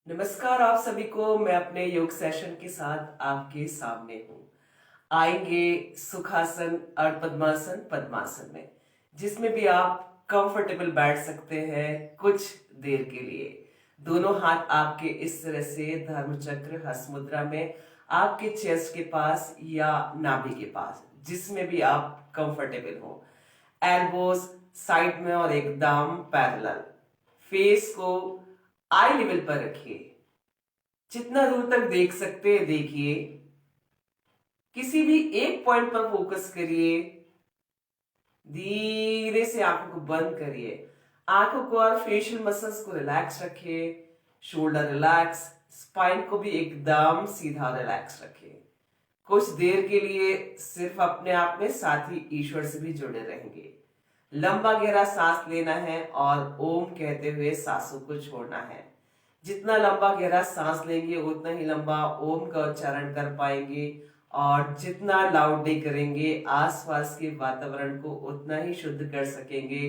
नमस्कार आप सभी को। मैं अपने योग सेशन के साथ आपके सामने हूँ। आएंगे सुखासन और पद्मासन पद्मासन में, जिसमें भी आप कंफर्टेबल बैठ सकते हैं कुछ देर के लिए। दोनों हाथ आपके इस तरह से धर्मचक्र हस्त मुद्रा में आपके चेस्ट के पास या नाभि के पास, जिसमें भी आप कंफर्टेबल हो। एल्बोज साइड में और एकदम पैरेलल। फेस को आई लेवल पर रखिए। जितना दूर तक देख सकते हैं देखिए। किसी भी एक पॉइंट पर फोकस करिए। धीरे से आंखों को बंद करिए। आंखों को और फेशियल मसल्स को रिलैक्स रखिए। शोल्डर रिलैक्स, स्पाइन को भी एकदम सीधा रिलैक्स रखिए। कुछ देर के लिए सिर्फ अपने आप में, साथ ही ईश्वर से भी जुड़े रहेंगे। लंबा गहरा सांस लेना है और ओम कहते हुए सांसों को छोड़ना है। जितना लंबा गहरा सांस लेंगे उतना ही लंबा ओम का उच्चारण कर पाएंगे, और जितना लाउडली करेंगे आसपास के वातावरण को उतना ही शुद्ध कर सकेंगे,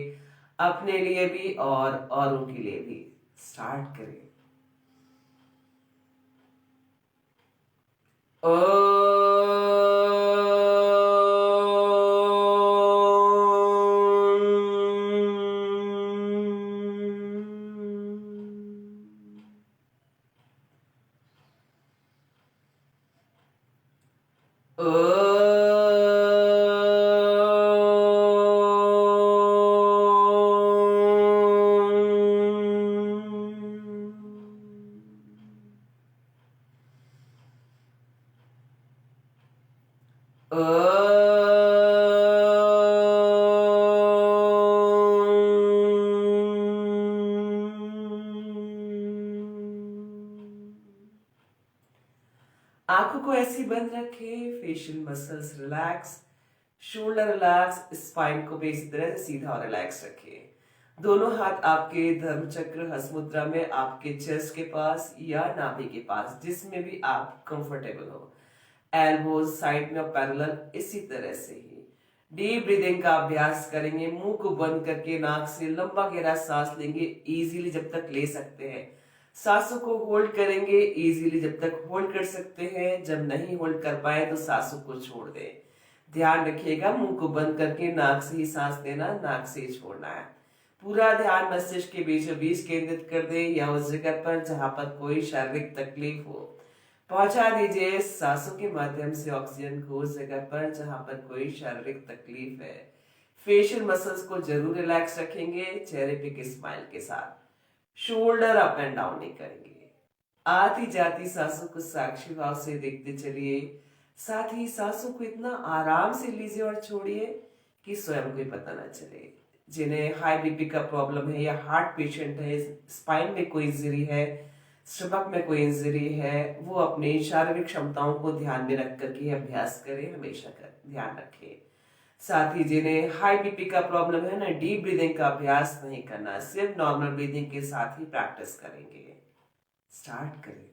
अपने लिए भी और औरों के लिए भी। स्टार्ट करें। आंखों को ऐसी बंद रखें, facial muscles relax, shoulder relax, spine को भी इसी तरह से सीधा और रिलैक्स रखें। दोनों हाथ आपके धर्मचक्र हस्त मुद्रा में आपके चेस्ट के पास या नाभि के पास, जिसमें भी आप कंफर्टेबल हो। एल्बोज साइड में पैरेलल, इसी तरह से ही डीप ब्रीदिंग का अभ्यास करेंगे। मुंह को बंद करके नाक से लंबा गहरा सांस लेंगे, इजीली जब तक ले सकते हैं। सांसों को होल्ड करेंगे इजीली जब तक होल्ड कर सकते हैं। जब नहीं होल्ड कर पाए तो सांसों को छोड़ दें। ध्यान रखिएगा, मुंह को बंद करके नाक से ही सांस लेना, नाक से ही छोड़ना है। पूरा ध्यान मस्तिष्क के बीचों बीच केंद्रित कर दे, या उस जगह पर जहां पर कोई शारीरिक तकलीफ हो। पहुंचा दीजिए सांसों के माध्यम से ऑक्सीजन को उस जगह पर जहां पर कोई शारीरिक तकलीफ है। फेशियल मसल्स को जरूर रिलैक्स रखेंगे, चेहरे पे एक स्माइल के साथ। शोल्डर अप एंड डाउन नहीं करेंगे। आती जाती सांसों को साक्षी भाव से देखते चलिए। साथ ही सांसों को इतना आराम से लीजिए और छोड़िए कि स्वयं को पता ना चले। जिन्हें हाई बीपी का प्रॉब्लम है या हार्ट पेशेंट है, स्पाइन में कोई इंजरी है, स्टमक में कोई इंजरी है, वो अपनी शारीरिक क्षमताओं को ध्यान में रख करके अभ्यास करें, हमेशा कर ध्यान रखें। साथ ही जिन्हें हाई बीपी का प्रॉब्लम है ना, डीप ब्रीदिंग का अभ्यास नहीं करना, सिर्फ नॉर्मल ब्रीदिंग के साथ ही प्रैक्टिस करेंगे। स्टार्ट करें।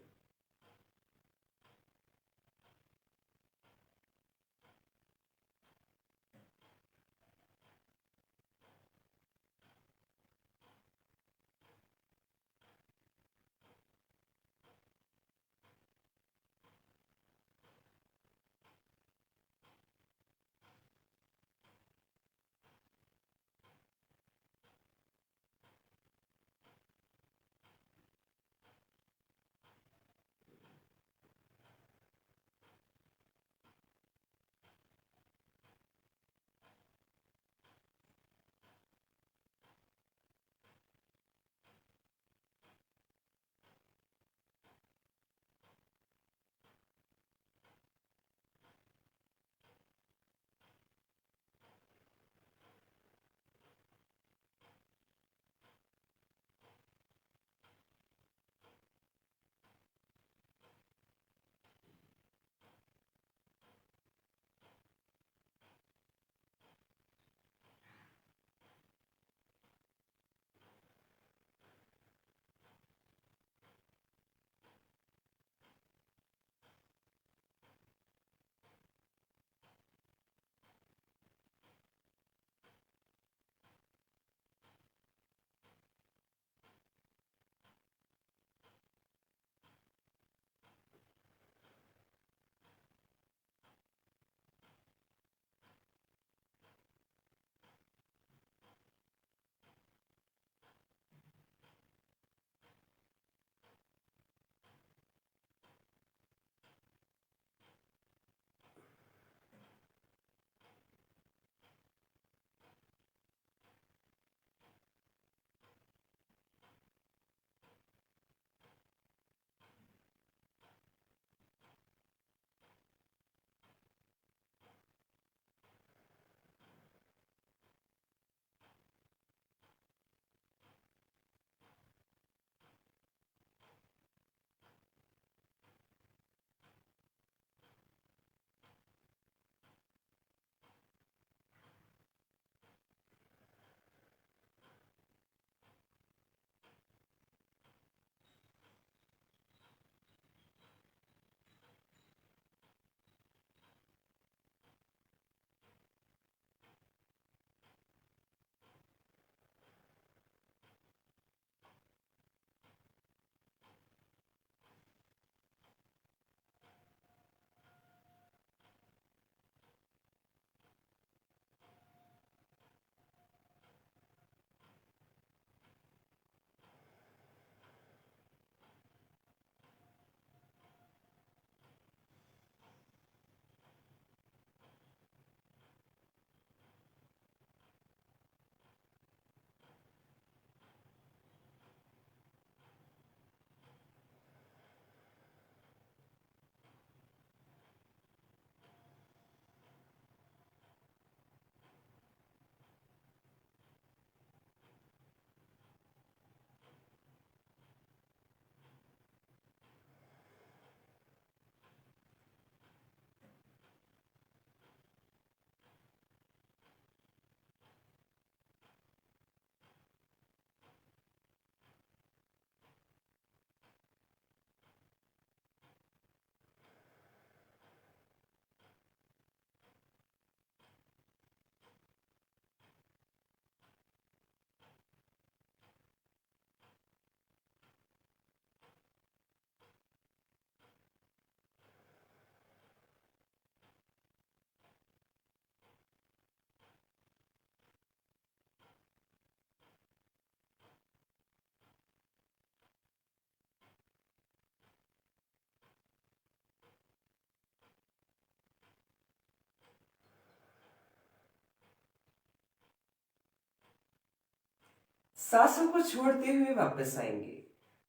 सांसों को छोड़ते हुए वापस आएंगे।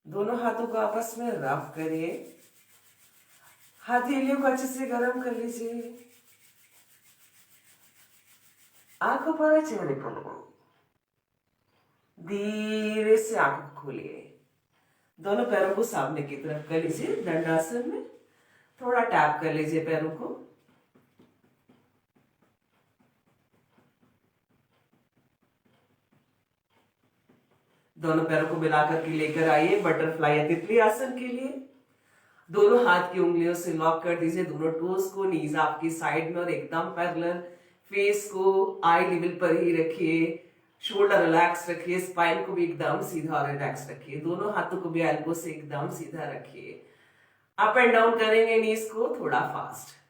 दोनों हाथों को आपस में रब करिए। हथेलियों को अच्छे से गर्म कर लीजिए। आंखों पर चेहरे को लगाइए। धीरे से आंख खोलिए। दोनों पैरों को सामने की तरफ कर लीजिए। दंडासन में थोड़ा टैप कर लीजिए पैरों को। दोनों पैरों को मिलाकर के लेकर आइए बटरफ्लाई या तितली आसन के लिए। दोनों हाथ की उंगलियों से लॉक कर दीजिए दोनों टोज को। नीज आपकी साइड में और एकदम पैरेलल। फेस को आई लेवल पर ही रखिए। शोल्डर रिलैक्स रखिए। स्पाइन को भी एकदम सीधा और रिलैक्स रखिए। दोनों हाथों को भी एल्बो से एकदम सीधा रखिए। अप एंड डाउन करेंगे नीज को थोड़ा फास्ट।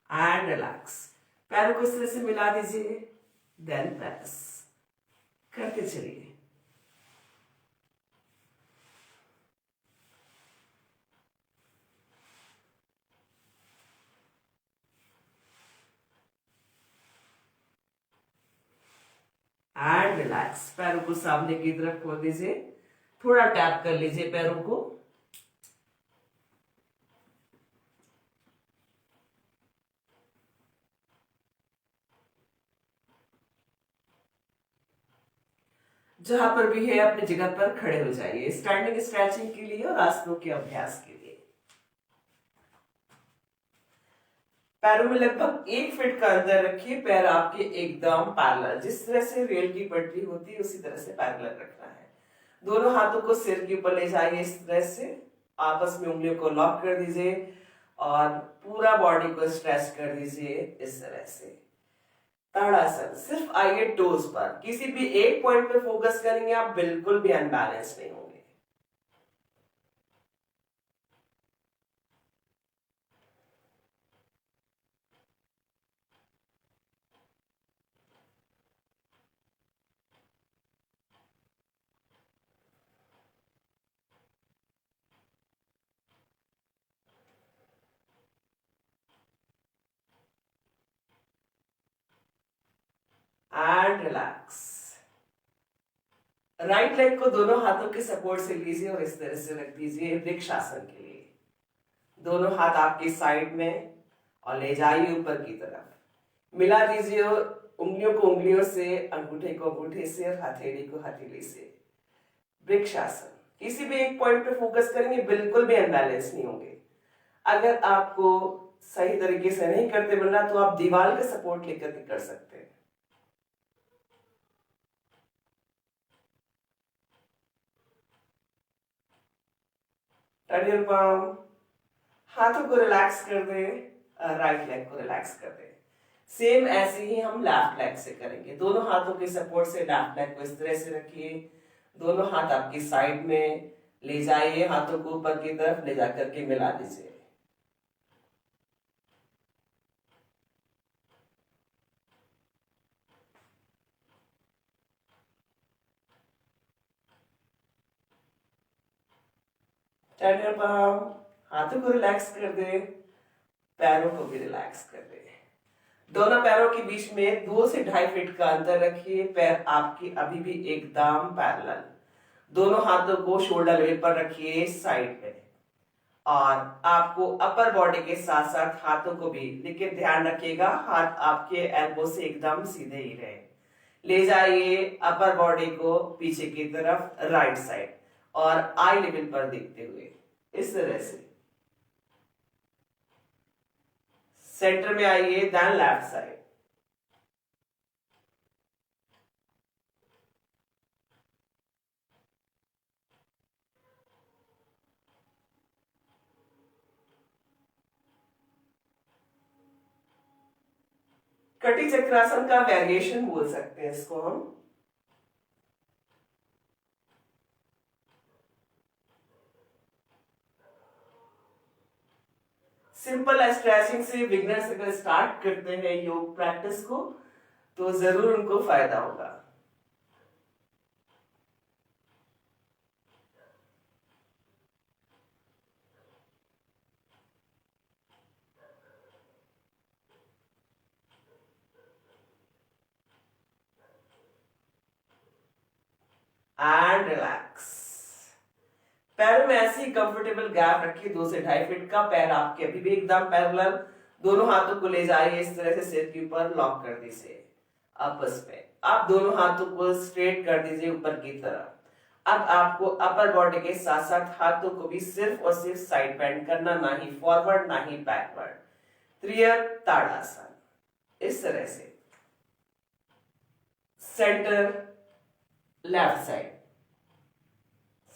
And relax. पैरों को इस तरह से मिला दीजिए। देन प्रेस करते चलिए। And relax. पैरों को सामने की तरफ खोल दीजिए। थोड़ा टैप कर लीजिए पैरों को। जहां पर भी है अपनी जगह पर खड़े हो जाइए स्टैंडिंग स्ट्रेचिंग के लिए और आसनों के अभ्यास के लिए। पैरों में लगभग 1 फीट का अंतर रखिए। पैर आपके एकदम पैरेलल। जिस तरह से रेल की पटरी होती है उसी तरह से पैरेलल रखना है। दोनों हाथों को सिर के ऊपर ले जाइए इस तरह से। आपस में उंगलियों को लॉक कर दीजिए और पूरा बॉडी को स्ट्रेच कर दीजिए इस तरह से। ताड़ासन। सिर्फ आइए टोज पर। किसी भी एक पॉइंट पर फोकस करेंगे आप बिल्कुल भी अनबैलेंस नहीं होंगे। And relax. राइट लेग को दोनों हाथों के सपोर्ट से लीजिए और इस तरह से रख दीजिए वृक्षासन के लिए। दोनों हाथ आपकी साइड में और ले जाइए ऊपर की तरफ। मिला दीजिए उंगलियों को उंगलियों से, अंगूठे को अंगूठे से और हथेली को हथेली से। वृक्षासन। किसी भी एक पॉइंट पे फोकस करेंगे बिल्कुल भी अनबैलेंस नहीं होंगे। अगर आपको सही तरीके से नहीं करते बन रहा तो आप दीवार का सपोर्ट लेकर के कर सकते हैं। Turn your palm. हाथों को रिलैक्स कर दे। राइट लेग को रिलैक्स कर दे। सेम ऐसे ही हम लेफ्ट लेग से करेंगे। दोनों हाथों के सपोर्ट से लेफ्ट लेग को इस तरह से रखिए। दोनों हाथ आपकी साइड में ले जाइए। हाथों को ऊपर की तरफ ले जाकर के मिला दीजिए। Turn your palm. हाथों को रिलैक्स कर दे। पैरों को भी रिलैक्स कर दे। दोनों पैरों के बीच में 2 से 2.5 फीट का अंतर रखिए। पैर आपके अभी भी एकदम पैरेलल। दोनों हाथों को शोल्डर लेवल पर रखिए साइड में। और आपको अपर बॉडी के साथ साथ हाथों को भी, लेकिन ध्यान रखिएगा हाथ आपके एल्बो से एकदम सीधे ही रहे। ले जाइए अपर बॉडी को पीछे की तरफ राइट साइड और आई लेवल पर देखते हुए इस तरह से। सेंटर में आइए देन लेफ्ट साइड। कटी चक्रासन का वेरिएशन बोल सकते हैं इसको हम। सिंपल स्ट्रेचिंग से बिगनर्स अगर स्टार्ट करते हैं योग प्रैक्टिस को तो जरूर उनको फायदा होगा। And relax. पैरों में ऐसी कंफर्टेबल गैप रखिए 2 से 2.5 फीट का। पैर आपके अभी भी एकदम पैरेलल। दोनों हाथों को ले जाइए इस तरह से सिर के ऊपर लॉक कर दीजिए आपस में। आप दोनों हाथों को स्ट्रेट कर दीजिए ऊपर की तरफ। अब आपको अपर बॉडी के साथ साथ हाथों को भी सिर्फ और सिर्फ साइड बेंड करना, ना ही फॉरवर्ड ना ही बैकवर्ड। त्रिय ताड़ासन इस तरह से। Centre left side,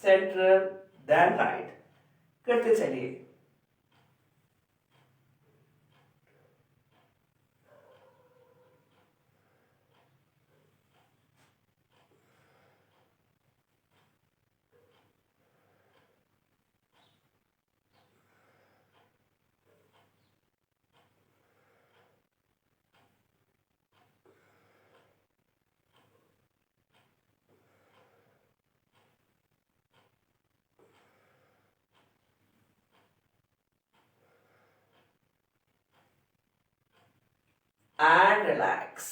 centre then right करते चलिए। And relax.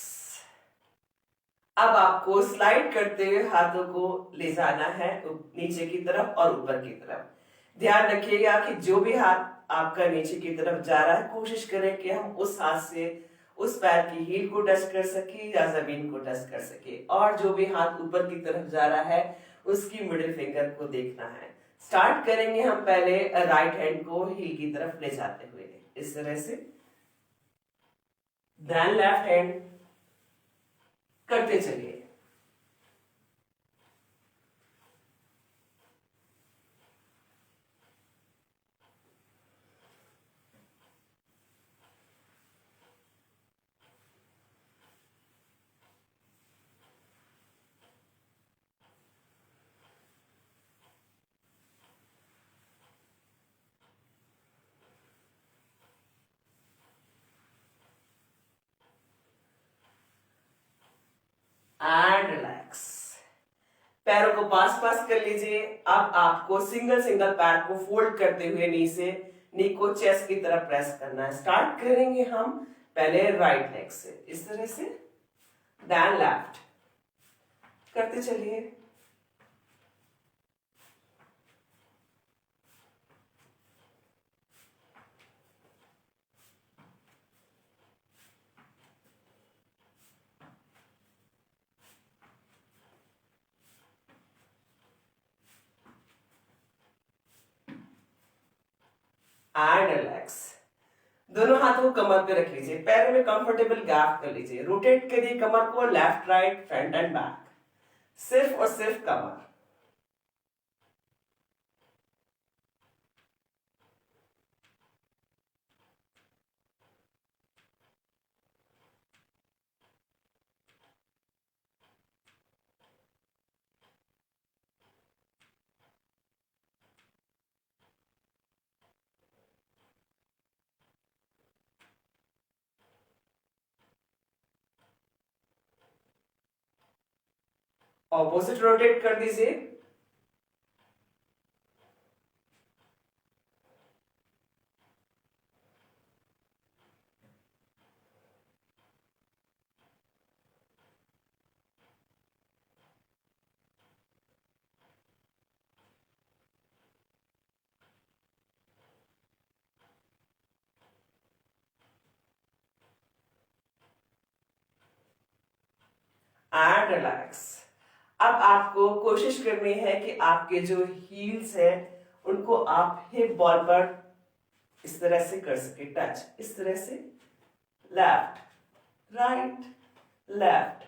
अब आपको स्लाइड करते हुए हाथों को ले जाना है नीचे की तरफ और ऊपर की तरफ। ध्यान रखिएगा कि जो भी हाथ आपका नीचे की तरफ जा रहा है कोशिश करें कि हम उस हाथ से उस पैर की हील को टच कर सके या जमीन को टच कर सके, और जो भी हाथ ऊपर की तरफ जा रहा है उसकी मिडिल फिंगर को देखना है। स्टार्ट करेंगे हम पहले राइट हैंड को हील की तरफ ले जाते हुए इस तरह से, देन लेफ्ट हैंड करते चलिए। And relax. पैरों को पास पास कर लीजिए। अब आपको सिंगल सिंगल पैर को फोल्ड करते हुए नी को चेस्ट की तरफ प्रेस करना है। स्टार्ट करेंगे हम पहले राइट लेग से इस तरह से, देन लेफ्ट करते चलिए। And relax. दोनों हाथों को कमर पे रख लीजिए। पैरों में कंफर्टेबल गैप कर लीजिए। रोटेट करिए कमर को left right front end back, सिर्फ और सिर्फ कमर। ऑपोजिट रोटेट कर दीजिए। And relax. अब आपको कोशिश करनी है कि आपके जो हील्स है उनको आप हिप बॉल पर इस तरह से कर सके, टच इस तरह से, लेफ्ट राइट लेफ्ट।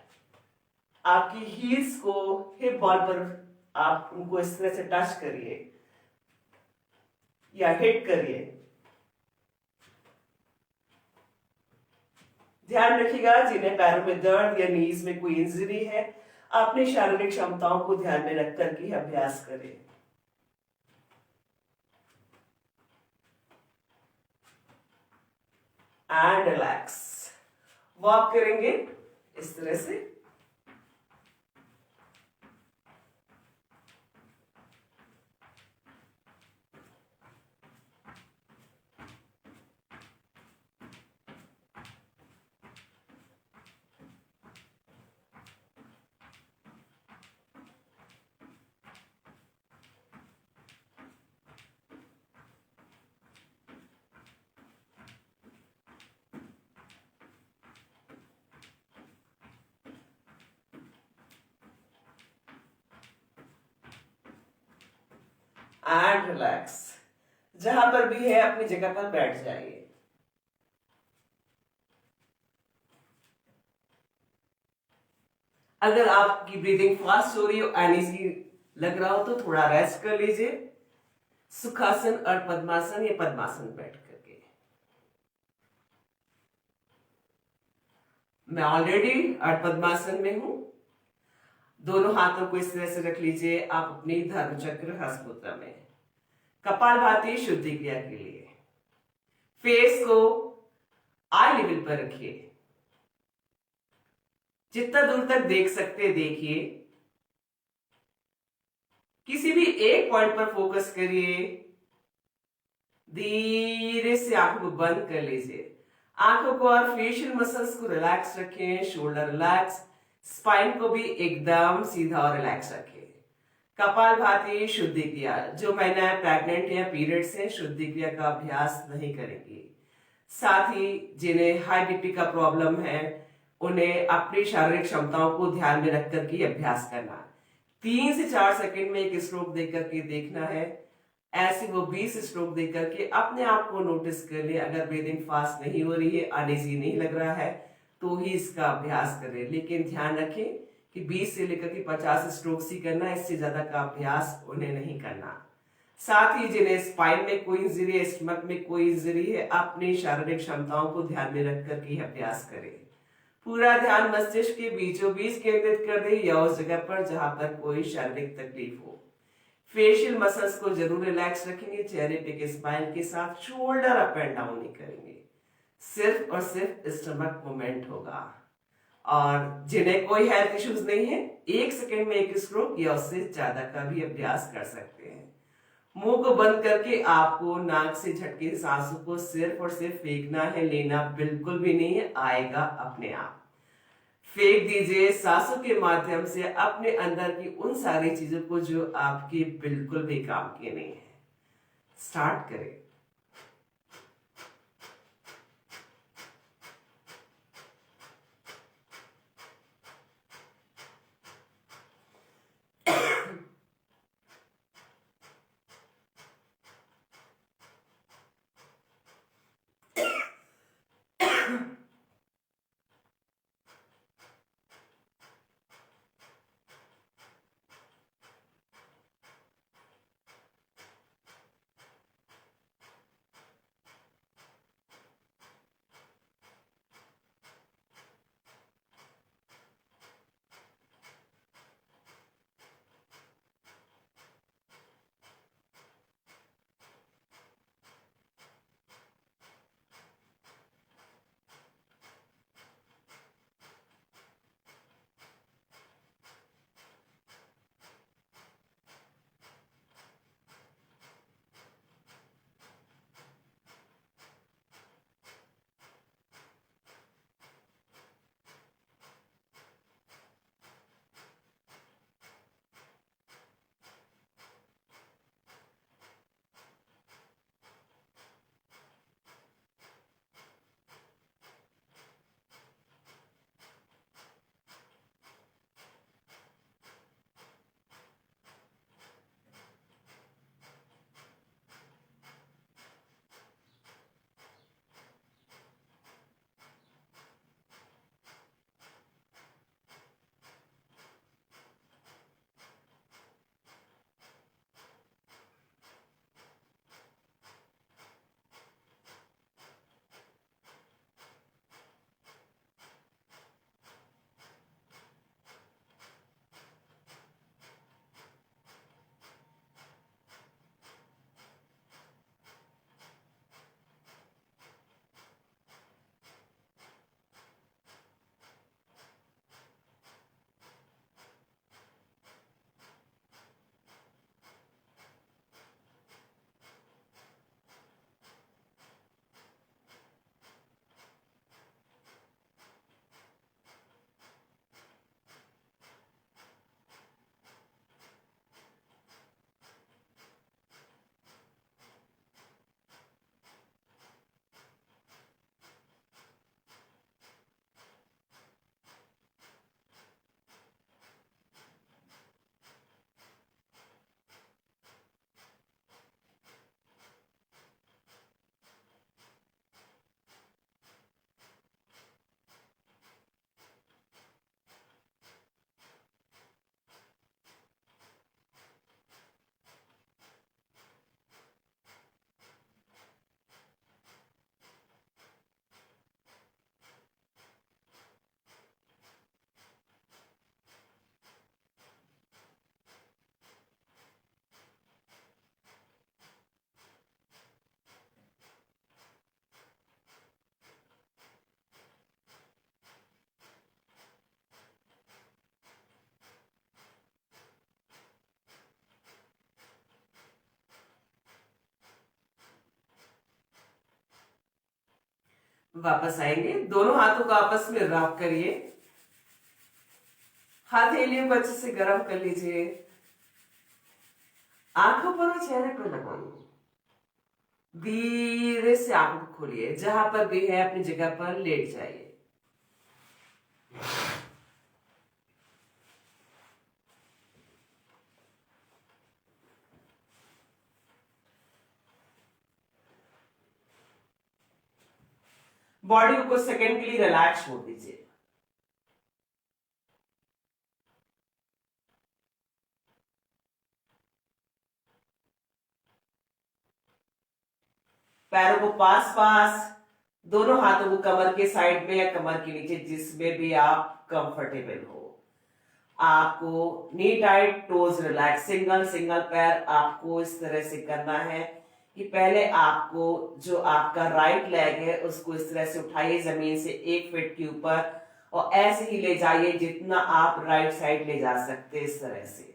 आपकी हील्स को हिप बॉल पर आप उनको इस तरह से टच करिए या हिट करिए। ध्यान रखिएगा जिन्हें पैरों में दर्द या नीज में कोई इंजरी है, अपनी शारीरिक क्षमताओं को ध्यान में रखकर के अभ्यास करें। And relax. वॉक करेंगे इस तरह से। And relax. जहां पर भी है अपनी जगह पर बैठ जाइए। अगर आपकी ब्रीदिंग फास्ट हो रही हो, अनईजी लग रहा हो तो थोड़ा रेस्ट कर लीजिए, सुखासन और पद्मासन या पद्मासन बैठ करके। मैं ऑलरेडी अर्ध पद्मासन में हूं। दोनों हाथों को इस तरह से रख लीजिए आप अपनी धर्म चक्र हस्तमुद्रा में। कपालभाति शुद्धि क्रिया के लिए फेस को आई लेवल पर रखिए, जितना दूर तक देख सकते देखिए। किसी भी एक पॉइंट पर फोकस करिए। धीरे से आंखों को बंद कर लीजिए। आंखों को और फेशियल मसल्स को रिलैक्स रखें, शोल्डर रिलैक्स, स्पाइन को भी एकदम सीधा और रिलैक्स रखें। कपालभाति शुद्धि क्रिया, जो महिलाएं प्रेग्नेंट या पीरियड्स हैं शुद्धि क्रिया का अभ्यास नहीं करेंगी। साथ ही जिन्हें हाई बीपी का प्रॉब्लम है उन्हें अपनी शारीरिक क्षमताओं को ध्यान में रखकर के अभ्यास करना। 3 से 4 सेकंड में एक स्ट्रोक देकर के देखना है। ऐसे वो 20 स्ट्रोक देकर के अपने आप को नोटिस कर ले। अगर ब्रीदिंग फास्ट नहीं हो रही है, अनईजी नहीं लग रहा है तो ही इसका अभ्यास करें। लेकिन ध्यान रखें कि 20 से लेकर के 50 स्ट्रोक्स ही करना, इससे ज्यादा का अभ्यास उन्हें नहीं करना। साथ ही जिन्हें स्पाइन में कोई इंजरी है, स्टमक में कोई इंजरी है, अपनी शारीरिक क्षमताओं को ध्यान में रखकर के अभ्यास करें। पूरा ध्यान मस्तिष्क के बीचों बीच केंद्रित कर दे या उस जगह पर जहां पर कोई शारीरिक तकलीफ हो। फेशियल मसल्स को जरूर रिलैक्स रखेंगे। चेहरे पे के स्माइल के साथ शोल्डर अप एंड डाउन नहीं करेंगे, सिर्फ और सिर्फ स्टमक मूवमेंट होगा। और जिन्हें कोई हेल्थ इश्यूज नहीं है, 1 सेकेंड में एक स्ट्रोक या उससे ज्यादा का भी अभ्यास कर सकते हैं। मुंह को बंद करके आपको नाक से झटके सांसों को सिर्फ और सिर्फ फेंकना है, लेना बिल्कुल भी नहीं है, आएगा अपने आप। फेंक दीजिए सांसों के माध्यम से अपने अंदर की उन सारी चीजों को जो आपके बिल्कुल भी काम की नहीं है। स्टार्ट करें। वापस आएंगे, दोनों हाथों को आपस में रब करिए, हथेलियों को अच्छे से गर्म कर लीजिए, आंखों पर और चेहरे पर लगाइए, धीरे से आंखों को खोलिए, जहां पर भी है अपनी जगह पर लेट जाइए। बॉडी को कुछ सेकंड के लिए रिलैक्स छोड़ दीजिए। पैरों को पास पास, दोनों हाथों को कमर के साइड में या कमर के नीचे, जिसमें भी आप कंफर्टेबल हो। आपको knee tight, toes relax, single single पैर आपको इस तरह से करना है कि पहले आपको जो आपका राइट लेग है उसको इस तरह से उठाइए जमीन से 1 फीट के ऊपर, और ऐसे ही ले जाइए जितना आप राइट साइड ले जा सकते, इस तरह से।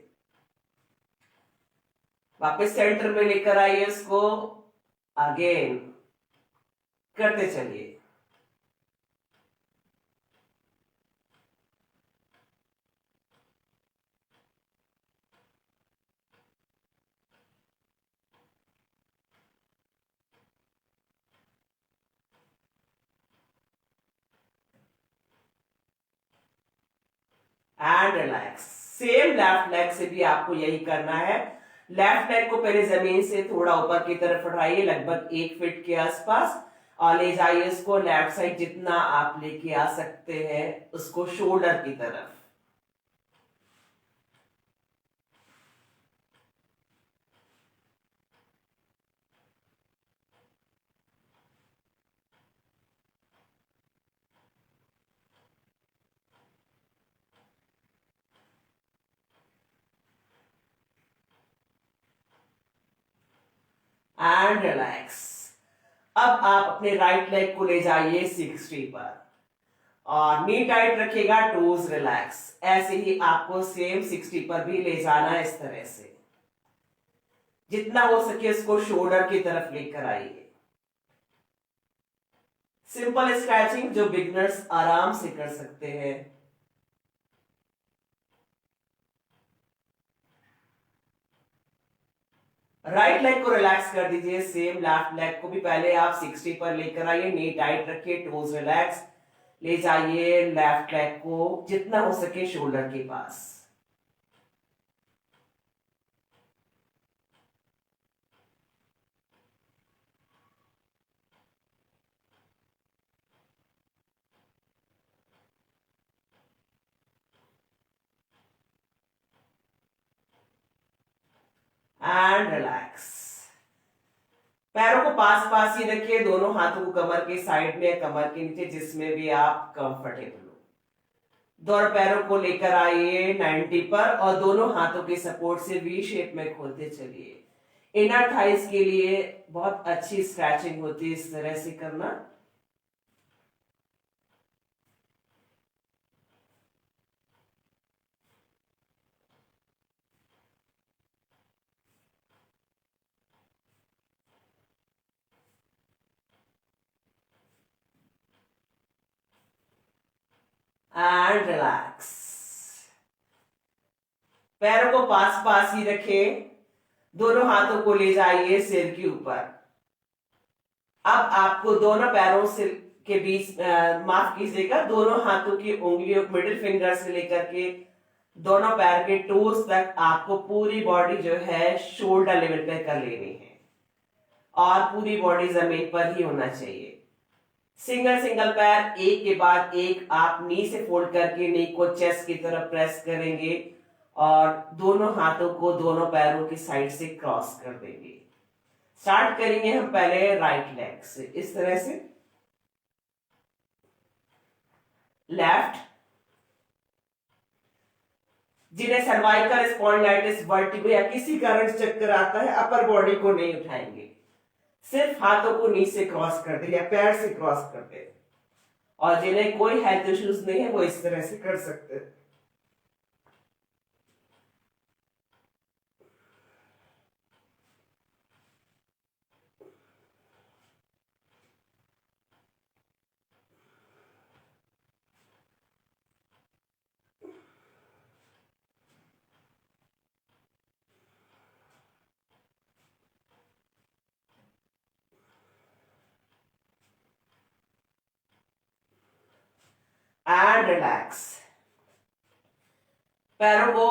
वापस सेंटर में लेकर आइए इसको, अगेन करते चलिए। And relax. Same left leg से भी आपको यही करना है। लेफ्ट लेग को पहले जमीन से थोड़ा ऊपर की तरफ उठाइए, लगभग 1 फीट के आसपास, और ले जाइए इसको लेफ्ट साइड जितना आप लेके आ सकते हैं उसको शोल्डर की तरफ। And relax. अब आप अपने राइट लेग को ले जाइए 60 पर, और नी टाइट रखिएगा, टोज रिलैक्स। ऐसे ही आपको सेम 60 पर भी ले जाना है, इस तरह से जितना हो सके इसको शोल्डर की तरफ लेकर आइए। सिंपल स्ट्रेचिंग जो बिगनर्स आराम से कर सकते हैं। राइट लेग को रिलैक्स कर दीजिए, सेम लेफ्ट लेग को भी पहले आप 60 पर लेकर आइए, नी टाइट रखिए, टोज रिलैक्स, ले जाइए लेफ्ट लेग को जितना हो सके शोल्डर के पास। And relax. पैरों को पास पास ही रखिए, दोनों हाथों को कमर के साइड में, कमर के नीचे, जिसमें भी आप कंफर्टेबल हो। दोनों पैरों को लेकर आइए 90 पर, और दोनों हाथों के सपोर्ट से वी शेप में खोलते चलिए। इनर थाइस के लिए बहुत अच्छी स्ट्रेचिंग होती है इस तरह से करना। And relax. पैरों को पास पास ही रखें, दोनों हाथों को ले जाइए सिर के ऊपर। अब आपको दोनों पैरों से के बीच, माफ कीजिएगा, दोनों हाथों की उंगलियों, मिडिल फिंगर से लेकर के दोनों पैर के टोस तक आपको पूरी बॉडी जो है शोल्डर लेवल पे कर लेनी है, और पूरी बॉडी जमीन पर ही होना चाहिए। सिंगल सिंगल पैर एक के बाद एक आप नी से फोल्ड करके नी को चेस्ट की तरफ प्रेस करेंगे, और दोनों हाथों को दोनों पैरों की साइड से क्रॉस कर देंगे। स्टार्ट करेंगे हम पहले राइट लेग से, इस तरह से। लेफ्ट। जिन्हें सर्वाइकल स्पॉन्डिलाइटिस, वर्टिगो या किसी कारण चक्कर आता है, अपर बॉडी को नहीं उठाएंगे, सिर्फ हाथों को नीचे क्रॉस कर दे या पैर से क्रॉस कर दे। और जिन्हें कोई हेल्थ इश्यूज नहीं है वो इस तरह से कर सकते हैं। And relax. पैरों को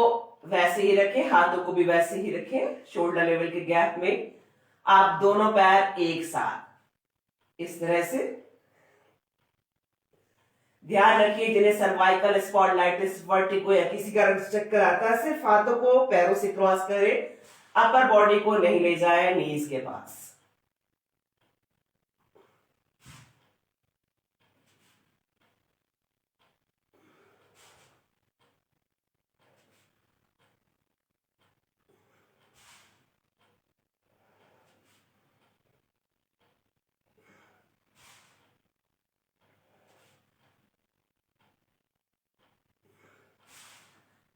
वैसे ही रखें, हाथों को भी वैसे ही रखें, शोल्डर लेवल के गैप में। आप दोनों पैर एक साथ इस तरह से। ध्यान रखिए जिन्हें सर्वाइकल स्पॉन्डिलाइटिस, वर्टिगो या किसी कारण से चक्कर आता है, सिर्फ हाथों को पैरों से क्रॉस करें, अपर बॉडी को नहीं ले जाए नीज के पास।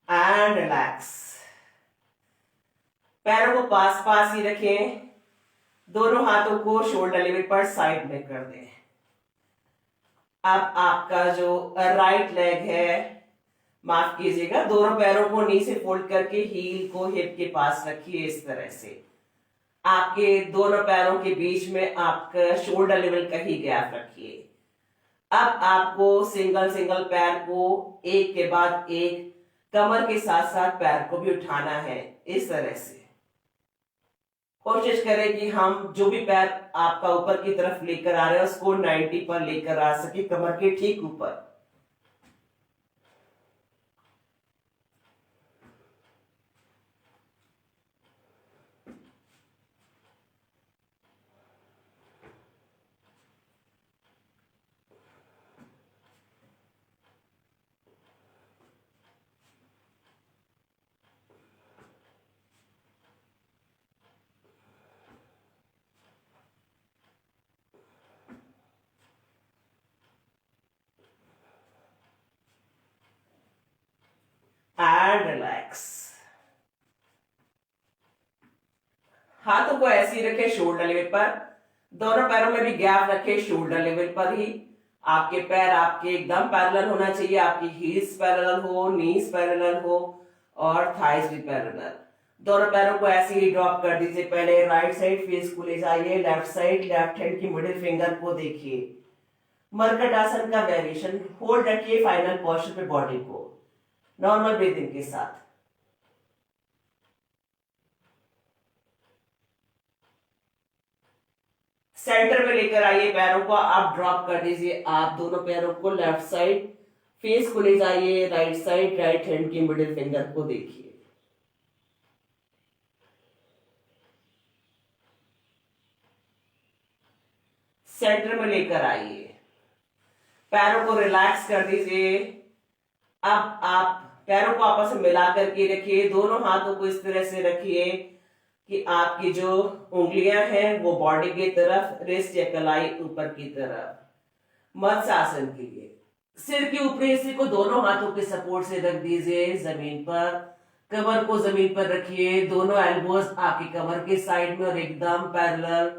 And relax. पैरों को पास पास ही रखें, दोनों हाथों को शोल्डर लेवल पर साइड में कर दें। अब आपका जो राइट लेग है, माफ कीजिएगा, दोनों पैरों को नी से फोल्ड करके हील को हिप के पास रखिए इस तरह से। आपके दोनों पैरों के बीच में आपका शोल्डर लेवल का ही गैप रखिए। अब आपको सिंगल सिंगल पैर को एक के बाद एक कमर के साथ साथ पैर को भी उठाना है इस तरह से। कोशिश करें कि हम जो भी पैर आपका ऊपर की तरफ लेकर आ रहे हैं उसको 90 पर लेकर आ सके, कमर के ठीक ऊपर। And relax. हाथों को ऐसे ही रखें शोल्डर लेवल पर, दोनों पैरों में भी गैप रखें शोल्डर लेवल पर ही। आपके पैर आपके एकदम पैरेलल होना चाहिए, आपकी हील्स पैरेलल हो, नीज पैरेलल हो और थाइज भी पैरेलल। दोनों पैरों को ऐसे ही ड्रॉप कर दीजिए। पहले राइट साइड फेस को ले जाइए, लेफ्ट साइड, लेफ्ट हैंड की मिडिल फिंगर को देखिए। मरकट आसन का वेरिएशन होल्ड रखिए फाइनल पोस्चर पे बॉडी को नॉर्मल ब्रीदिंग के साथ। सेंटर में लेकर आइए पैरों को, आप ड्रॉप कर दीजिए। आप दोनों पैरों को लेफ्ट साइड फेस को ले जाइए, राइट साइड, राइट हैंड की मिडिल फिंगर को देखिए। सेंटर में लेकर आइए, पैरों को रिलैक्स कर दीजिए। अब आप पैरों को आपस में मिला करके रखिए, दोनों हाथों को इस तरह से रखिए कि आपकी जो उंगलियां हैं वो बॉडी की तरफ, रिस्ट या कलाई ऊपर की तरफ। मत्स्य आसन के लिए सिर के ऊपरी हिस्से को दोनों हाथों के सपोर्ट से रख दीजिए जमीन पर। कमर को जमीन पर रखिए, दोनों एल्बोज आपकी कमर के साइड में और एकदम पैरेलल।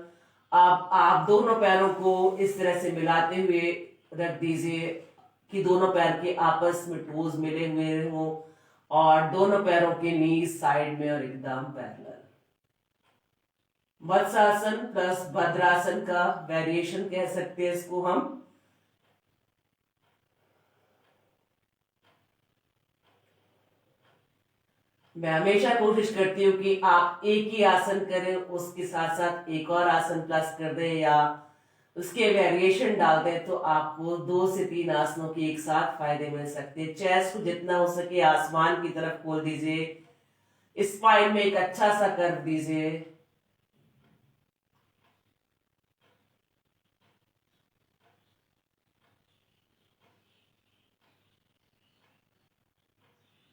आप दोनों पैरों को इस तरह से मिलाते हुए रख दीजिए कि दोनों पैर के आपस में टोज मिले हुए हों और दोनों पैरों के नीज साइड में और एकदम पैरेलल। मत्स्यासन प्लस भद्रासन का वेरिएशन कह सकते हैं इसको हम। मैं हमेशा कोशिश करती हूँ कि आप एक ही आसन करें, उसके साथ साथ एक और आसन प्लस कर दें या उसके वेरिएशन डाल दें, तो आपको 2 से 3 आसनों के एक साथ फायदे मिल सकते हैं। चेस्ट को जितना हो सके आसमान की तरफ खोल दीजिए, स्पाइन में एक अच्छा सा कर्व दीजिए।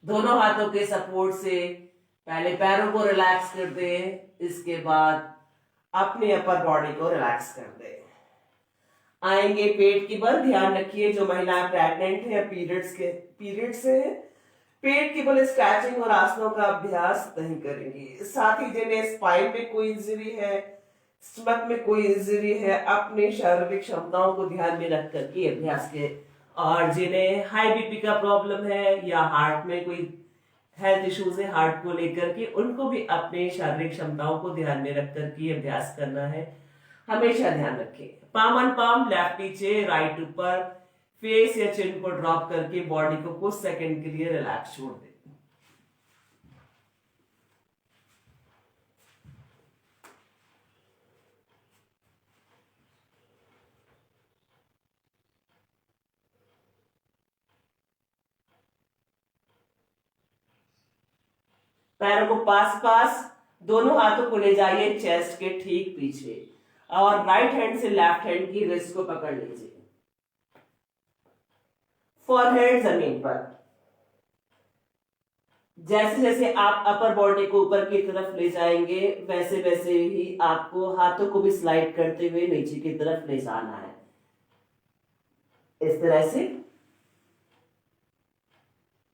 दोनों हाथों के सपोर्ट से पहले पैरों को रिलैक्स कर दें, इसके बाद अपनी अपर बॉडी को रिलैक्स कर दें। आएंगे पेट की बल। ध्यान रखिए जो महिलाएं प्रेग्नेंट है, पीरियड से है, पेट की बल स्ट्रेचिंग और आसनों का अभ्यास नहीं करेंगे। साथ ही जिन्हें स्पाइन में कोई इंजरी है, स्टमक में कोई इंजरी है, अपनी शारीरिक क्षमताओं को ध्यान में रख करके अभ्यास के। और जिन्हें हाई बीपी का प्रॉब्लम है या हार्ट में कोई हेल्थ इश्यूज है हार्ट को लेकर के, उनको भी अपने शारीरिक क्षमताओं को ध्यान में रख करके अभ्यास करना है। हमेशा ध्यान रखें, पाम ऑन पाम, लेफ्ट नीचे राइट ऊपर, फेस या चिन को ड्रॉप करके बॉडी को कुछ सेकंड के लिए रिलैक्स छोड़ दें। पैरों को पास पास, दोनों हाथों को ले जाइए चेस्ट के ठीक पीछे और राइट हैंड से लेफ्ट हैंड की रिस्ट को पकड़ लीजिए। फॉरहेड जमीन पर। जैसे जैसे आप अपर बॉडी को ऊपर की तरफ ले जाएंगे वैसे वैसे ही आपको हाथों को भी स्लाइड करते हुए नीचे की तरफ ले जाना है। इस तरह से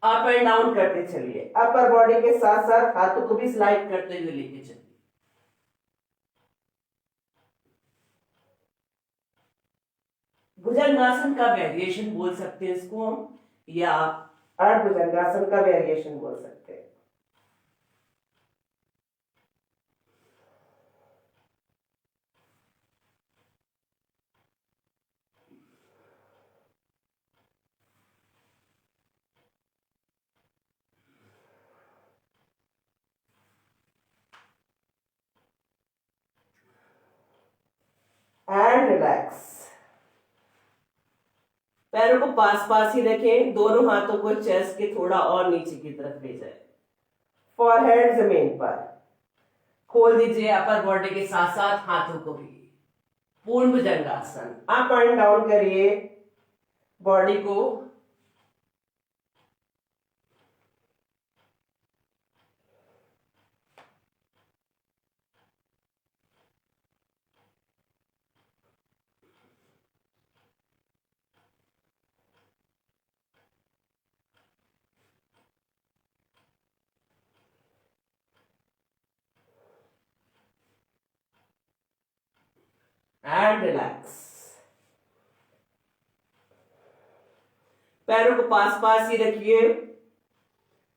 अप एंड डाउन करते चलिए। अपर बॉडी के साथ साथ हाथों को भी स्लाइड करते हुए लेके चलिए। भुजंगासन का वेरिएशन बोल सकते हैं इसको हम, या अर्धभुजंगासन का वेरिएशन बोल सकते हैं। And relax. पैरों को पास पास ही रखें, दोनों हाथों को चेस्ट के थोड़ा और नीचे की तरफ ले जाए। फॉरहेड जमीन पर। खोल दीजिए अपर बॉडी के साथ साथ हाथों को भी। पूर्ण भुजंगासन। अप एंड डाउन करिए बॉडी को। And relax. पैरों को पास पास ही रखिए,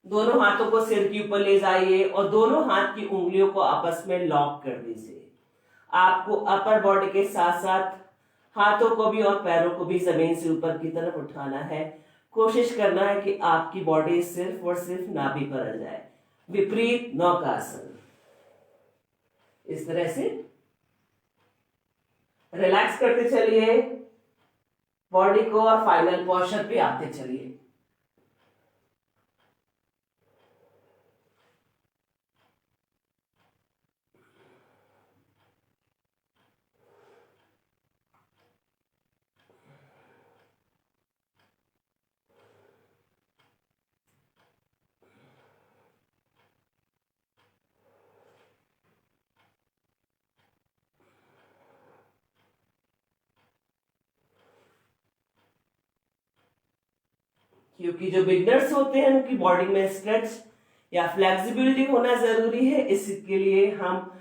दोनों हाथों को सिर के ऊपर ले जाइए और दोनों हाथ की उंगलियों को आपस में लॉक कर दीजिए। आपको अपर बॉडी के साथ साथ हाथों को भी और पैरों को भी जमीन से ऊपर की तरफ उठाना है। कोशिश करना है कि आपकी बॉडी सिर्फ और सिर्फ नाभि पर आ जाए। विपरीत नौकासन। इस तरह से रिलैक्स करते चलिए बॉडी को और फाइनल पोस्चर पे आते चलिए। क्योंकि जो बिगनर्स होते हैं उनकी बॉडी में स्ट्रेच या फ्लेक्सिबिलिटी होना जरूरी है, इसके लिए हम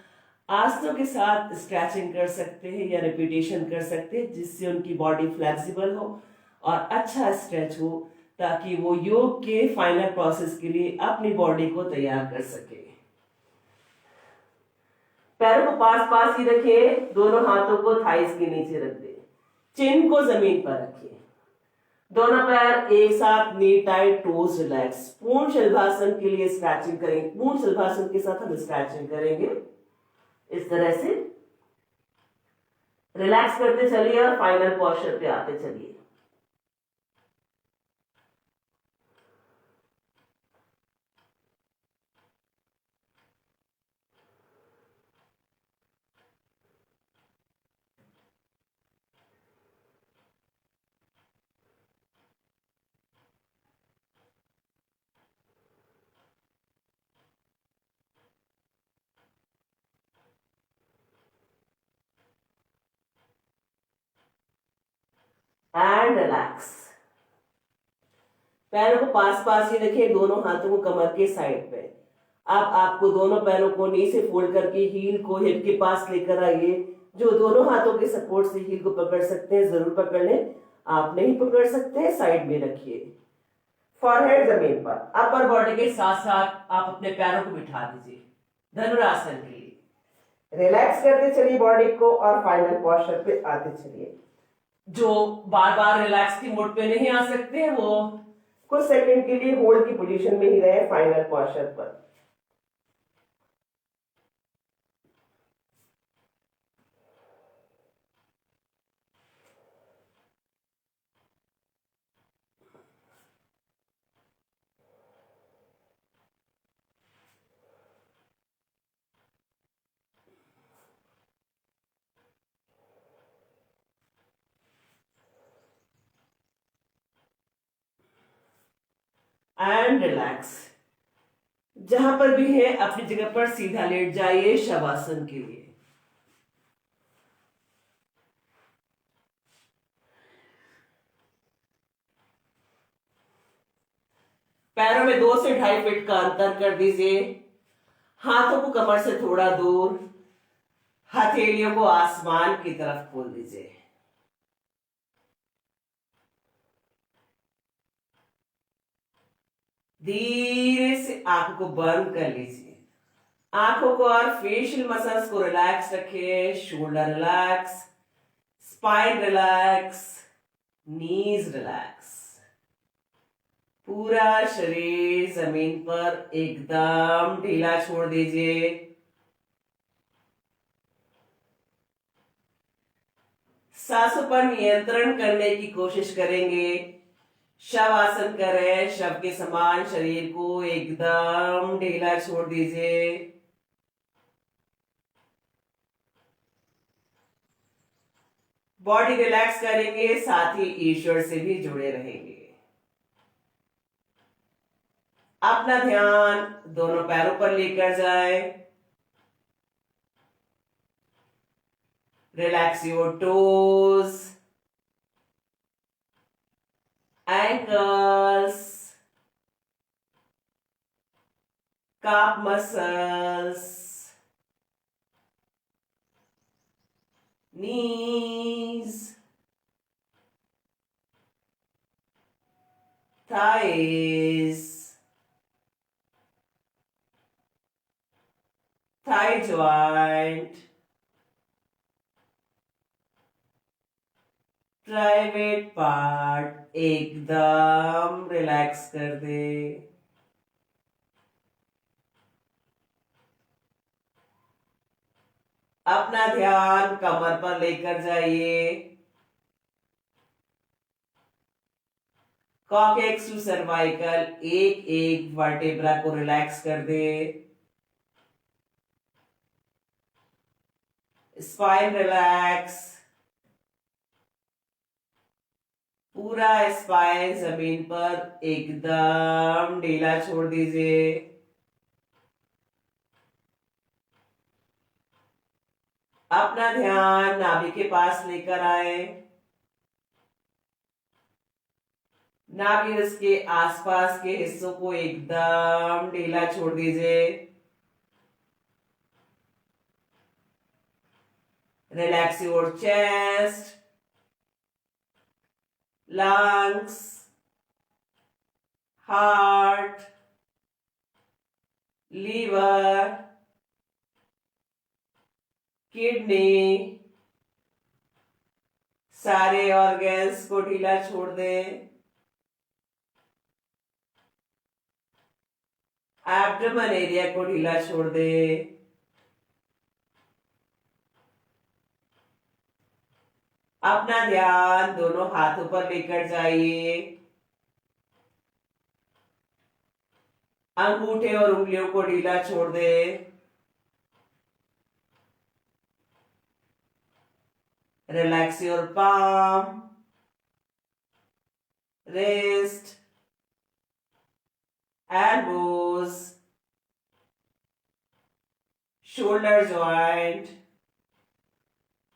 आसनों के साथ स्ट्रेचिंग कर सकते हैं या रिपीटेशन कर सकते हैं जिससे उनकी बॉडी फ्लेक्सिबल हो और अच्छा स्ट्रेच हो, ताकि वो योग के फाइनल प्रोसेस के लिए अपनी बॉडी को तैयार कर सके। पैरों को पास पास ही रखें, दोनों हाथों को थाइस के नीचे रख दें, चिन को जमीन पर रखें, दोनों पैर एक साथ, नी टाइट, टोज रिलैक्स। पूर्ण शलभासन के लिए स्ट्रेचिंग करेंगे। पूर्ण शलभासन के साथ हम स्ट्रेचिंग करेंगे इस तरह से। रिलैक्स करते चलिए और फाइनल पोस्चर पे आते चलिए। And relax. पैरों को पास पास ही रखें, दोनों हाथों को कमर के साइड पे। अब आपको दोनों पैरों को नी से फोल्ड करके हील को हिप के पास लेकर आइए। जो दोनों हाथों के सपोर्ट से हील को पकड़ सकते हैं जरूर पकड़ लें, आप नहीं पकड़ सकते साइड में रखिए। फॉरहेड जमीन पर। अपर बॉडी के साथ साथ आप अपने पैरों को बिठा दीजिए धनुरासन के लिए। रिलैक्स करते चलिए बॉडी को और फाइनल पोस्चर पे आते चलिए। जो बार बार रिलैक्स की मोड पे नहीं आ सकते वो कुछ सेकंड के लिए होल्ड की पोजीशन में ही रहे फाइनल पोस्चर पर। And relax. जहां पर भी है अपनी जगह पर सीधा लेट जाइए शवासन के लिए। पैरों में 2 से 2.5 फीट का अंतर कर दीजिए। हाथों को कमर से थोड़ा दूर, हथेलियों को आसमान की तरफ खोल दीजिए। धीरे से आंखों को बंद कर लीजिए। आंखों को और फेशियल मसल्स को रिलैक्स रखिए। शोल्डर रिलैक्स, स्पाइन रिलैक्स, नीज रिलैक्स। पूरा शरीर जमीन पर एकदम ढीला छोड़ दीजिए। सांसों पर नियंत्रण करने की कोशिश करेंगे। शव आसन करें, शव के समान शरीर को एकदम ढीला छोड़ दीजिए। बॉडी रिलैक्स करेंगे, साथ ही ईश्वर से भी जुड़े रहेंगे। अपना ध्यान दोनों पैरों पर लेकर जाए। Relax your toes, ankles, calf muscles, knees, thighs, thigh joint, private part एकदम रिलैक्स कर दे। अपना ध्यान कमर पर लेकर जाइए। कॉकेक्स टू सर्वाइकल, एक एक वर्टेब्रा को रिलैक्स कर दे। स्पाइन रिलैक्स, पूरा स्पाइन जमीन पर एकदम ढीला छोड़ दीजिए। अपना ध्यान नाभि के पास लेकर आए। नाभि और इसके आसपास के हिस्सों को एकदम ढीला छोड़ दीजिए। Relax your chest, lungs, heart, liver, kidney, सारे ऑर्गन्स को ढीला छोड़ दें। एब्डोमेन एरिया को ढीला छोड़ दें। अपना ध्यान दोनों हाथों पर लेकर जाइए। अंगूठे और उंगलियों को ढीला छोड़ दें। Relax your palm, wrist, elbows, shoulder joint,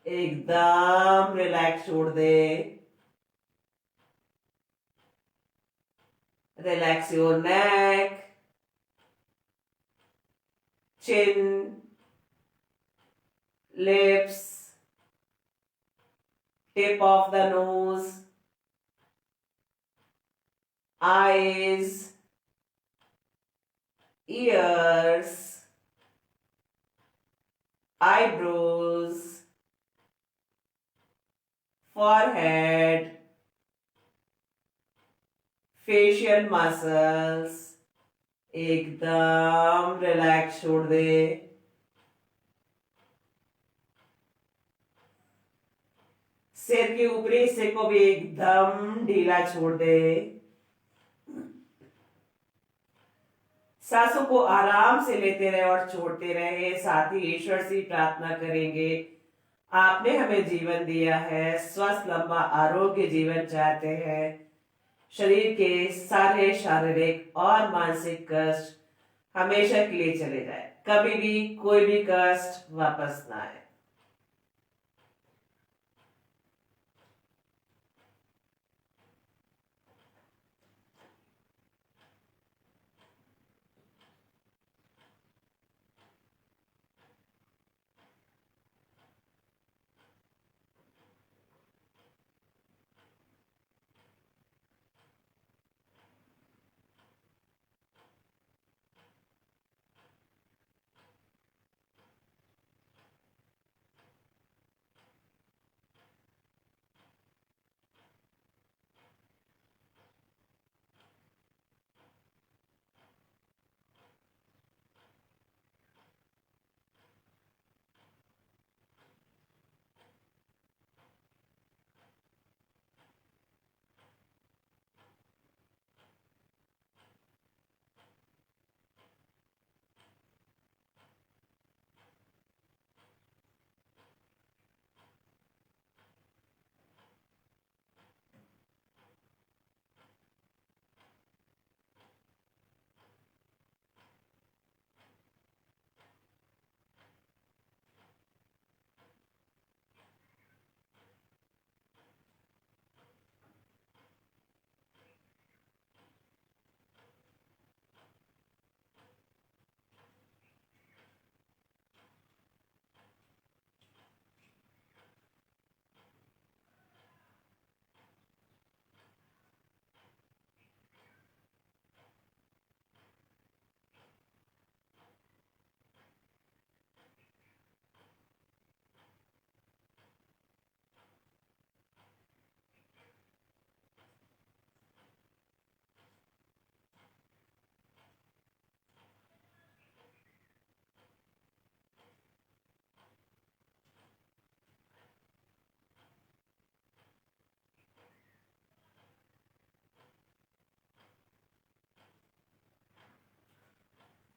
एकदम रिलैक्स छोड़ दे। Relax your neck, chin, lips, tip of the nose, eyes, ears, eyebrows, forehead, facial muscles एकदम रिलैक्स छोड़ दे। सिर के ऊपरी हिस्से को भी एकदम ढीला छोड़ दे। सांसों को आराम से लेते रहे और छोड़ते रहे। साथ ही ईश्वर से प्रार्थना करेंगे, आपने हमें जीवन दिया है, स्वस्थ लंबा आरोग्य जीवन चाहते हैं। शरीर के सारे शारीरिक और मानसिक कष्ट हमेशा के लिए चले जाए, कभी भी कोई भी कष्ट वापस ना आए।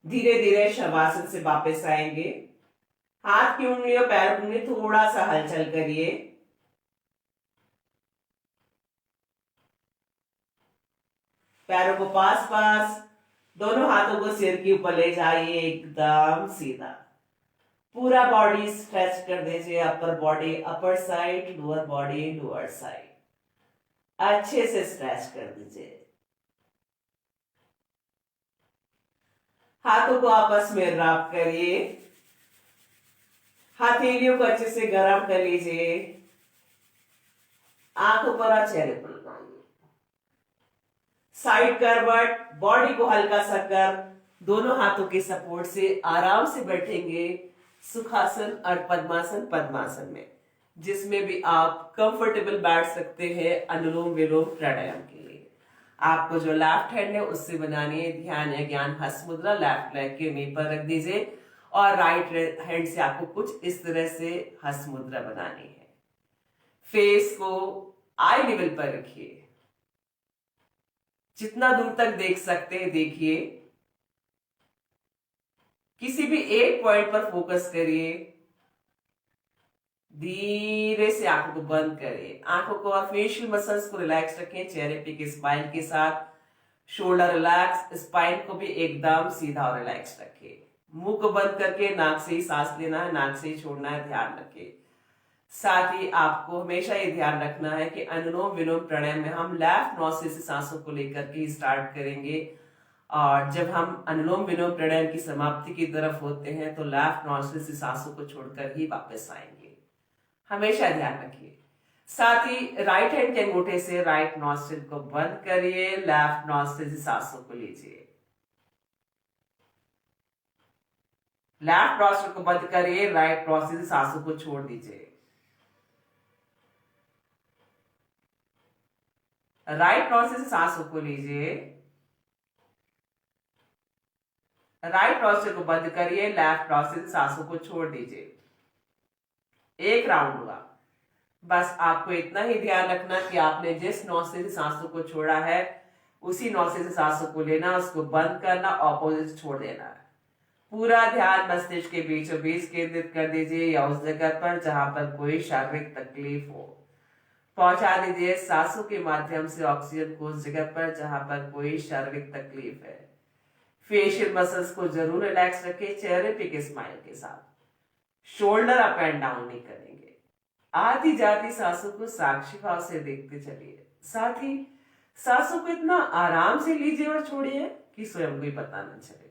धीरे धीरे शवासन से वापस आएंगे। हाथ की उंगली और पैर की उंगली थोड़ा सा हलचल करिए। पैरों को पास पास, दोनों हाथों को सिर के ऊपर ले जाइए, एकदम सीधा। पूरा बॉडी स्ट्रेच कर दीजिए, upper body upper side, lower body lower side, अच्छे से स्ट्रेच कर दीजिए। हाथों को आपस में रब करिए, हथेलियों को अच्छे से गर्म कर लीजिए। आंखों पर और चेहरे पर लगाइए। साइड करवट, बॉडी को हल्का सा कर, दोनों हाथों के सपोर्ट से आराम से बैठेंगे सुखासन और पद्मासन पद्मासन में, जिसमें भी आप कंफर्टेबल बैठ सकते हैं अनुलोम विलोम प्राणायाम के लिए। आपको जो लेफ्ट हैंड है उससे बनानी है ध्यान या ज्ञान हस्त मुद्रा। लेफ्ट लेग के नी पर रख दीजिए और राइट हैंड से आपको कुछ इस तरह से हस्त मुद्रा बनानी है। फेस को आई लेवल पर रखिए, जितना दूर तक देख सकते हैं देखिए। किसी भी एक पॉइंट पर फोकस करिए। धीरे से आंखों को बंद करें, आंखों को और फेशियल मसल्स को रिलैक्स रखें चेहरे पे के स्माइल के साथ। शोल्डर रिलैक्स, स्पाइन को भी एकदम सीधा और रिलैक्स रखें। मुंह को बंद करके नाक से ही सांस लेना है, नाक से ही छोड़ना है, ध्यान रखें। साथ ही आपको हमेशा ये ध्यान रखना है कि अनुलोम विलोम प्राणायाम में हम लेफ्ट नोस्ट्रिल से सांसों को लेकर के स्टार्ट करेंगे, और जब हम अनुलोम विलोम प्राणायाम की समाप्ति की तरफ होते हैं तो लेफ्ट नोस्ट्रिल से सांसों को छोड़कर ही वापस आएंगे। हमेशा ध्यान रखिए। साथ ही राइट हैंड के अंगूठे से राइट नॉस्ट्रिल को बंद करिए, लेफ्ट नॉस्ट्रिल से सांसों को लीजिए। लेफ्ट नॉस्ट्रिल को बंद करिए, राइट नॉस्ट्रिल से सांसों को छोड़ दीजिए। राइट नोस्ट्रिल से सांसों को लीजिए, राइट नोस्ट्रिल को बंद करिए, लेफ्ट नोस्ट्रिल से सांसों को छोड़ दीजिए। एक राउंड हुआ। बस आपको इतना ही ध्यान रखना कि आपने जिस नोस्ट्रिल से सांसों को छोड़ा है उसी नोस्ट्रिल से सांसों को लेना, उसको बंद करना, ऑपोजिट छोड़ देना है। पूरा ध्यान मस्तिष्क के बीचों बीच केंद्रित कर दीजिए या उस जगह पर जहां पर कोई शारीरिक तकलीफ हो। पहुंचा दीजिए सांसों के माध्यम से ऑक्सीजन को उस जगह पर जहां पर कोई शारीरिक तकलीफ है। फेशियल मसल्स को जरूर रिलैक्स रखें, चेहरे पे के स्माइल के साथ। शोल्डर अप एंड डाउन नहीं करेंगे। आती जाती सांसों को साक्षी भाव से देखते चलिए। साथ ही सांसों को इतना आराम से लीजिए और छोड़िए कि स्वयं को ही पता न चले।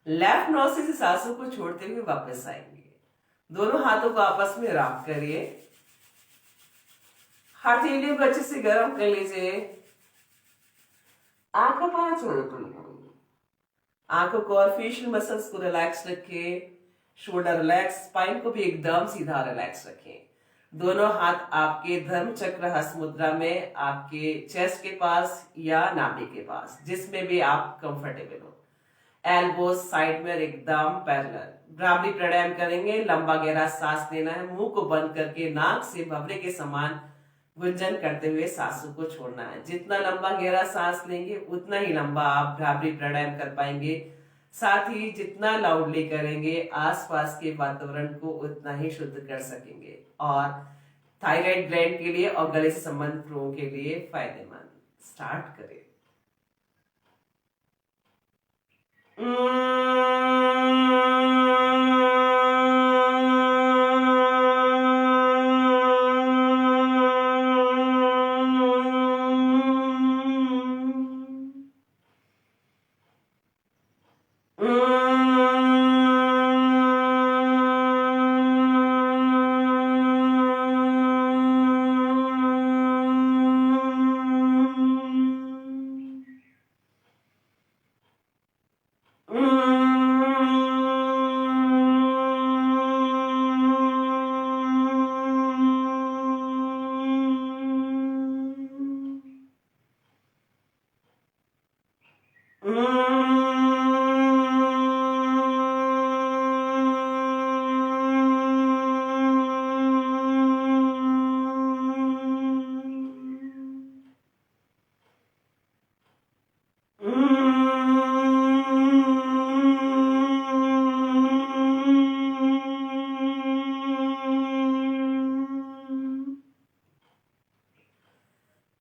लेफ्ट नोज से सांसों को छोड़ते हुए वापस आएंगे। दोनों हाथों को आपस में रॉक करिए। हथेलियों को अच्छे से गर्म कर लीजिए। आंखों पर छोड़ो करेंगे। आंखों को और फेशियल मसल्स को रिलैक्स रखें। शोल्डर रिलैक्स, स्पाइन को भी एकदम सीधा रिलैक्स रखें। दोनों हाथ आपके धर्म चक्र हस्त मुद्रा में, आपके चेस्ट के पास या नाभि के पास, जिसमें भी आप कंफर्टेबल हो। एल्बोज साइड में एकदम पैरेलल। भ्रामरी प्राणायाम करेंगे। लंबा गहरा सांस लेना है। मुंह को बंद करके नाक से भंवरे के समान गुंजन करते हुए सांसों को छोड़ना है। जितना लंबा गहरा सांस लेंगे उतना ही लंबा आप भ्रामरी प्राणायाम कर पाएंगे। साथ ही जितना लाउडली करेंगे आसपास के वातावरण को उतना ही शुद्ध कर सकेंगे और थायराइड ग्लैंड के लिए और गले से संबंधित रोगों के लिए फायदेमंद। स्टार्ट करें।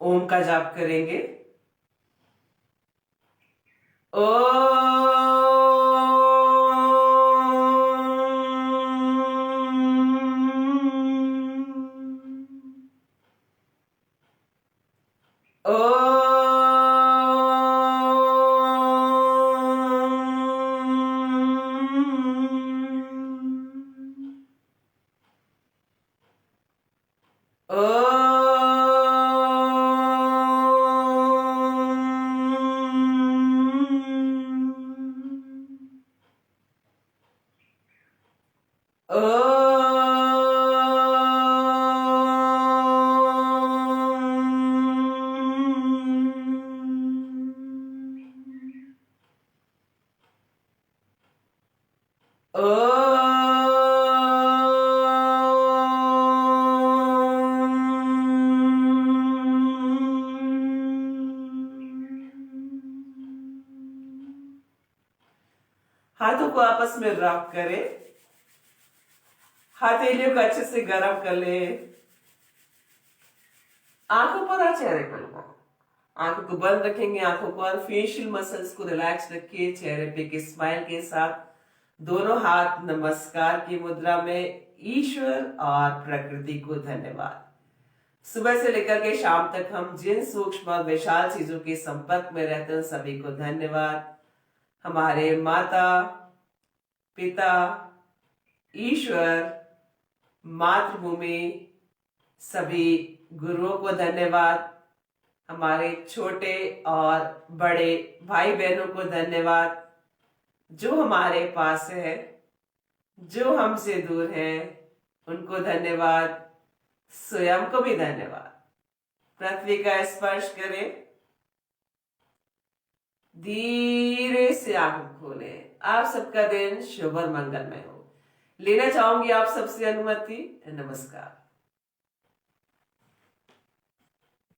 ओम का जाप करेंगे। हाथों को आपस में रब करें। हथेलियों को अच्छे से गर्म कर ले। आंखों पर और चेहरे पर लगाओ। आंखों को बंद रखेंगे। आंखों को और फेशियल मसल्स को रिलैक्स रखिए। चेहरे पे एक स्माइल के साथ दोनों हाथ नमस्कार की मुद्रा में ईश्वर और प्रकृति को धन्यवाद। सुबह से लेकर के शाम तक हम जिन सूक्ष्म और विशाल चीजों के संपर्क में रहते हैं सभी को धन्यवाद। हमारे माता पिता, ईश्वर, मातृभूमि, सभी गुरुओं को धन्यवाद। हमारे छोटे और बड़े भाई बहनों को धन्यवाद जो हमारे पास है, जो हमसे दूर हैं उनको धन्यवाद। स्वयं को भी धन्यवाद। पृथ्वी का स्पर्श करें। धीरे से आंख खोलें। आप सबका दिन शुभ और मंगलमय हो। लेना चाहूंगी आप सबसे अनुमति। नमस्कार।